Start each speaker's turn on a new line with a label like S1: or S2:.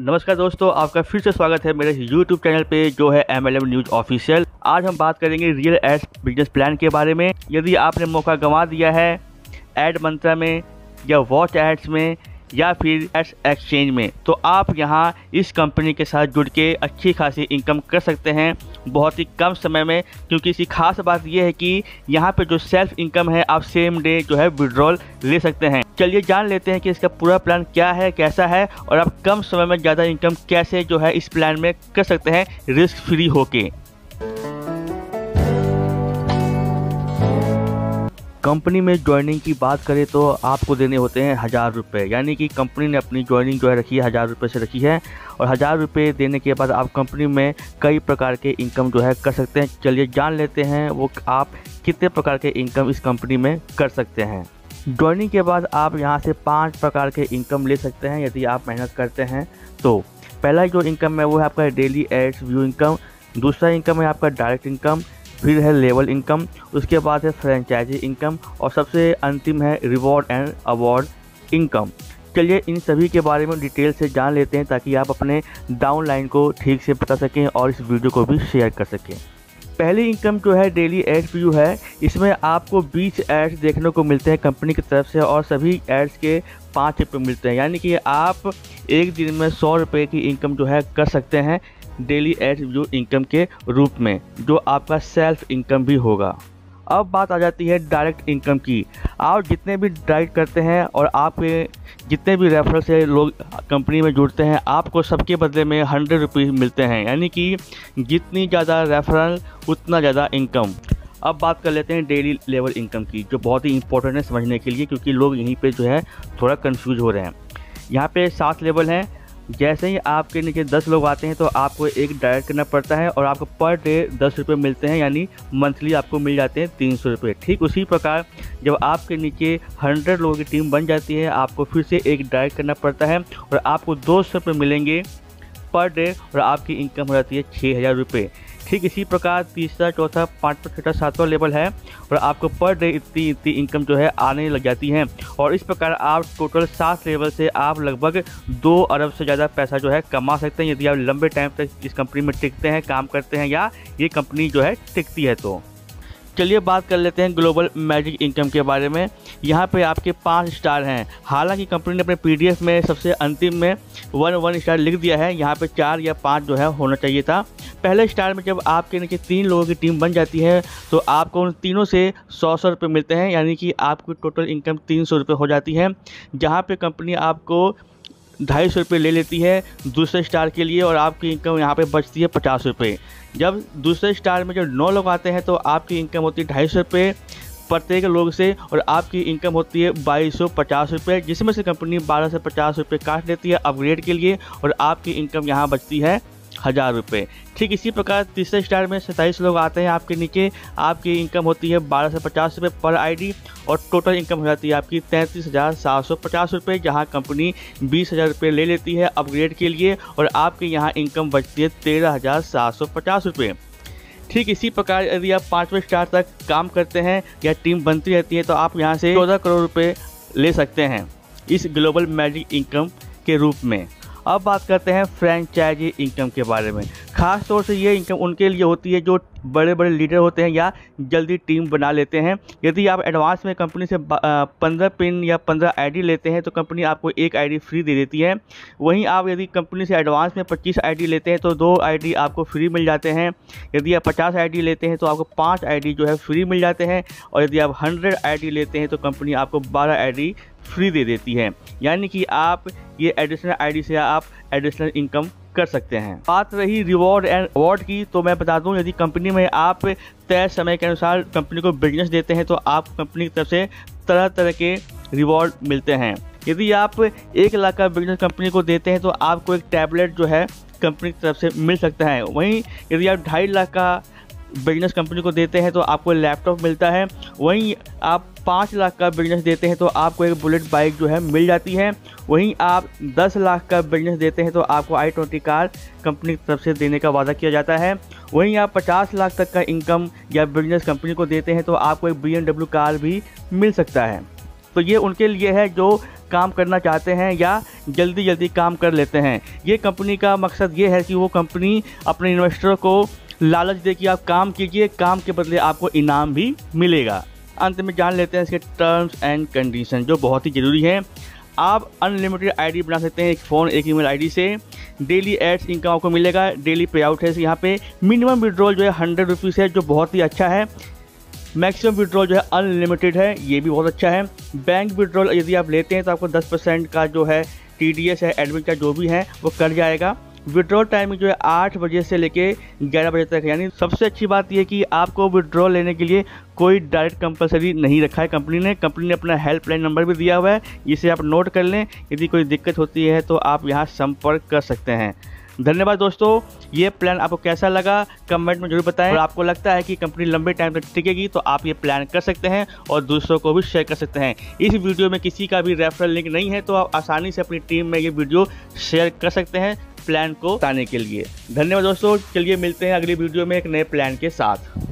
S1: नमस्कार दोस्तों, आपका फिर से स्वागत है मेरे YouTube चैनल पे जो है MLM न्यूज़ ऑफिशियल। आज हम बात करेंगे रियल एड्स बिजनेस प्लान के बारे में। यदि आपने मौका गंवा दिया है एड मंत्रा में या वॉच एड्स में या फिर एड्स एक्सचेंज में, तो आप यहाँ इस कंपनी के साथ जुड़ के अच्छी खासी इनकम कर सकते हैं बहुत ही कम समय में। क्योंकि इसकी खास बात यह है कि यहाँ पे जो सेल्फ इनकम है आप सेम डे जो है विड्रॉल ले सकते हैं। चलिए जान लेते हैं कि इसका पूरा प्लान क्या है, कैसा है और आप कम समय में ज़्यादा इनकम कैसे जो है इस प्लान में कर सकते हैं रिस्क फ्री होके। कंपनी में ज्वाइनिंग की बात करें तो आपको देने होते हैं 1000 रुपये, यानी कि कंपनी ने अपनी ज्वाइनिंग जो है रखी है 1000 रुपये से रखी है। और 1000 रुपये देने के बाद आप कंपनी में कई प्रकार के इनकम जो है कर सकते हैं। चलिए जान लेते हैं वो आप कितने प्रकार के इनकम इस कंपनी में कर सकते हैं। ज्वाइनिंग के बाद आप यहाँ से 5 प्रकार के इनकम ले सकते हैं यदि आप मेहनत करते हैं तो। पहला जो इनकम है वो है आपका डेली एड्स व्यू इनकम, दूसरा इनकम है आपका डायरेक्ट इनकम, फिर है लेवल इनकम, उसके बाद है फ्रेंचाइजी इनकम और सबसे अंतिम है रिवॉर्ड एंड अवार्ड इनकम। चलिए इन सभी के बारे में डिटेल से जान लेते हैं ताकि आप अपने डाउनलाइन को ठीक से बता सकें और इस वीडियो को भी शेयर कर सकें। पहली इनकम जो है डेली एड्स व्यू है, इसमें आपको 20 एड्स देखने को मिलते हैं कंपनी की तरफ से और सभी एड्स के 5 रुपये मिलते हैं, यानी कि आप एक दिन में 100 रुपये की इनकम जो है कर सकते हैं डेली एड्स व्यू इनकम के रूप में, जो आपका सेल्फ इनकम भी होगा। अब बात आ जाती है डायरेक्ट इनकम की। आप जितने भी डायरेक्ट करते हैं और आपके जितने भी रेफरल से लोग कंपनी में जुड़ते हैं आपको सबके बदले में 100 रुपये मिलते हैं, यानी कि जितनी ज़्यादा रेफरल उतना ज़्यादा इनकम। अब बात कर लेते हैं डेली लेवल इनकम की, जो बहुत ही इंपॉर्टेंट है समझने के लिए, क्योंकि लोग यहीं पे जो है थोड़ा कंफ्यूज हो रहे हैं। यहाँ पे 7 लेवल हैं। जैसे ही आपके नीचे 10 लोग आते हैं तो आपको एक डायरेक्ट करना पड़ता है और आपको पर डे 10 रुपये मिलते हैं, यानी मंथली आपको मिल जाते हैं 300 रुपये। ठीक उसी प्रकार जब आपके नीचे 100 लोगों की टीम बन जाती है आपको फिर से एक डायरेक्ट करना पड़ता है और आपको 200 रुपये मिलेंगे पर डे और आपकी इनकम हो जाती है 6000 रुपये। ठीक इसी प्रकार तीसरा, चौथा, 5वां, 6वां, 7वां लेवल है और आपको पर डे इतनी इनकम जो है आने लग जाती है। और इस प्रकार आप टोटल 7 लेवल से आप लगभग 2 अरब से ज़्यादा पैसा जो है कमा सकते हैं यदि आप लंबे टाइम तक इस कंपनी में टिकते हैं, काम करते हैं या ये कंपनी जो है टिकती है तो। चलिए बात कर लेते हैं ग्लोबल मैजिक इनकम के बारे में। यहाँ पे आपके 5 स्टार हैं। हालांकि कंपनी ने अपने PDF में सबसे अंतिम में 1 स्टार लिख दिया है, यहाँ पे 4 या 5 जो है होना चाहिए था। पहले स्टार में जब आपके नीचे 3 लोगों की टीम बन जाती है तो आपको उन तीनों से 100 रुपये मिलते हैं, यानी कि आपकी टोटल इनकम 300 रुपये हो जाती है। जहाँ पे कंपनी आपको 250 रुपये ले लेती है दूसरे स्टार के लिए और आपकी इनकम यहाँ पे बचती है 50 रुपये। जब दूसरे स्टार में जब 9 लोग आते हैं तो आपकी इनकम होती है 250 रुपये प्रत्येक लोग से और आपकी इनकम होती है 2250 रुपये, जिसमें से कंपनी 12 से 50 रुपये काट लेती है अपग्रेड के लिए और आपकी इनकम यहाँ बचती है 1000 रुपये। ठीक इसी प्रकार तीसरे स्टार में 27 लोग आते हैं आपके नीचे, आपकी इनकम होती है 12 से 50 रुपये पर ID और टोटल इनकम हो जाती है आपकी 33,750 रुपये, जहाँ कंपनी 20,000 रुपये ले लेती है अपग्रेड के लिए और आपके यहाँ इनकम बचती है 13,750 रुपये। ठीक इसी प्रकार यदि आप 5वें स्टार तक काम करते हैं या टीम बनती रहती है तो आप यहाँ से 14 करोड़ रुपये ले सकते हैं इस ग्लोबल मैजिक इनकम के रूप में। अब बात करते हैं फ्रेंचाइजी इनकम के बारे में। ख़ास तौर से ये इनकम उनके लिए होती है जो बड़े बड़े लीडर होते हैं या जल्दी टीम बना लेते हैं। यदि आप एडवांस में कंपनी से 15 पिन या 15 ID लेते हैं तो कंपनी आपको 1 ID फ्री दे देती है। वहीं आप यदि कंपनी से एडवांस में 25 ID लेते हैं तो 2 ID आपको फ्री मिल जाते हैं। यदि आप 50 ID लेते हैं तो आपको 5 ID जो है फ्री मिल जाते हैं और यदि आप 100 ID लेते हैं तो कंपनी आपको 12 ID फ्री दे देती है, यानी कि आप ये एडिशनल ID से आप एडिशनल इनकम कर सकते हैं। बात रही रिवॉर्ड एंड अवार्ड की, तो मैं बता दूं यदि कंपनी में आप तय समय के अनुसार कंपनी को बिजनेस देते हैं तो आपको कंपनी की तरफ से तरह तरह के रिवॉर्ड मिलते हैं। यदि आप 1 लाख का बिजनेस कंपनी को देते हैं तो आपको एक टैबलेट जो है कंपनी की तरफ से मिल सकता है। वहीं यदि आप 2.5 लाख का बिजनेस कंपनी को देते हैं तो आपको लैपटॉप मिलता है। वहीं आप 5 लाख का बिजनेस देते हैं तो आपको एक बुलेट बाइक जो है मिल जाती है। वहीं आप 10 लाख का बिजनेस देते हैं तो आपको i20 कार कंपनी की तरफ से देने का वादा किया जाता है। वहीं आप 50 लाख तक का इनकम या बिजनेस कंपनी को देते हैं तो आपको एक BMW कार भी मिल सकता है। तो ये उनके लिए है जो काम करना चाहते हैं या जल्दी जल्दी काम कर लेते हैं। ये कंपनी का मकसद ये है कि वो कंपनी अपने इन्वेस्टरों को लालच दे कि आप काम कीजिए, काम के बदले आपको इनाम भी मिलेगा। अंत में जान लेते हैं इसके टर्म्स एंड कंडीशन जो बहुत ही ज़रूरी हैं। आप अनलिमिटेड आईडी बना सकते हैं एक फ़ोन एक ईमेल आईडी से। डेली एड्स इनकम आपको मिलेगा, डेली पे आउट है यहाँ पे। मिनिमम विड्रॉल जो है 100 रुपीज़ है जो बहुत ही अच्छा है। मैक्सिमम विड्रॉल जो है अनलिमिटेड है, ये भी बहुत अच्छा है। बैंक विड्रॉल यदि आप लेते हैं तो आपको 10% का जो है TDS है, एडमिट का जो भी है वो कट जाएगा। विड्रॉल टाइमिंग जो है 8 बजे से लेके 11 बजे तक है। यानी सबसे अच्छी बात यह कि आपको विड्रॉल लेने के लिए कोई डायरेक्ट कंपलसरी नहीं रखा है कंपनी ने अपना हेल्पलाइन नंबर भी दिया हुआ है, जिसे आप नोट कर लें। यदि कोई दिक्कत होती है तो आप यहाँ संपर्क कर सकते हैं। धन्यवाद दोस्तों, ये प्लान आपको कैसा लगा कमेंट में जरूर बताएं। और आपको लगता है कि कंपनी लंबे टाइम तक टिकेगी तो आप ये प्लान कर सकते हैं और दूसरों को भी शेयर कर सकते हैं। इस वीडियो में किसी का भी रेफरल लिंक नहीं है तो आप आसानी से अपनी टीम में ये वीडियो शेयर कर सकते हैं प्लान को बताने के लिए। धन्यवाद दोस्तों, चलिए मिलते हैं अगली वीडियो में एक नए प्लान के साथ।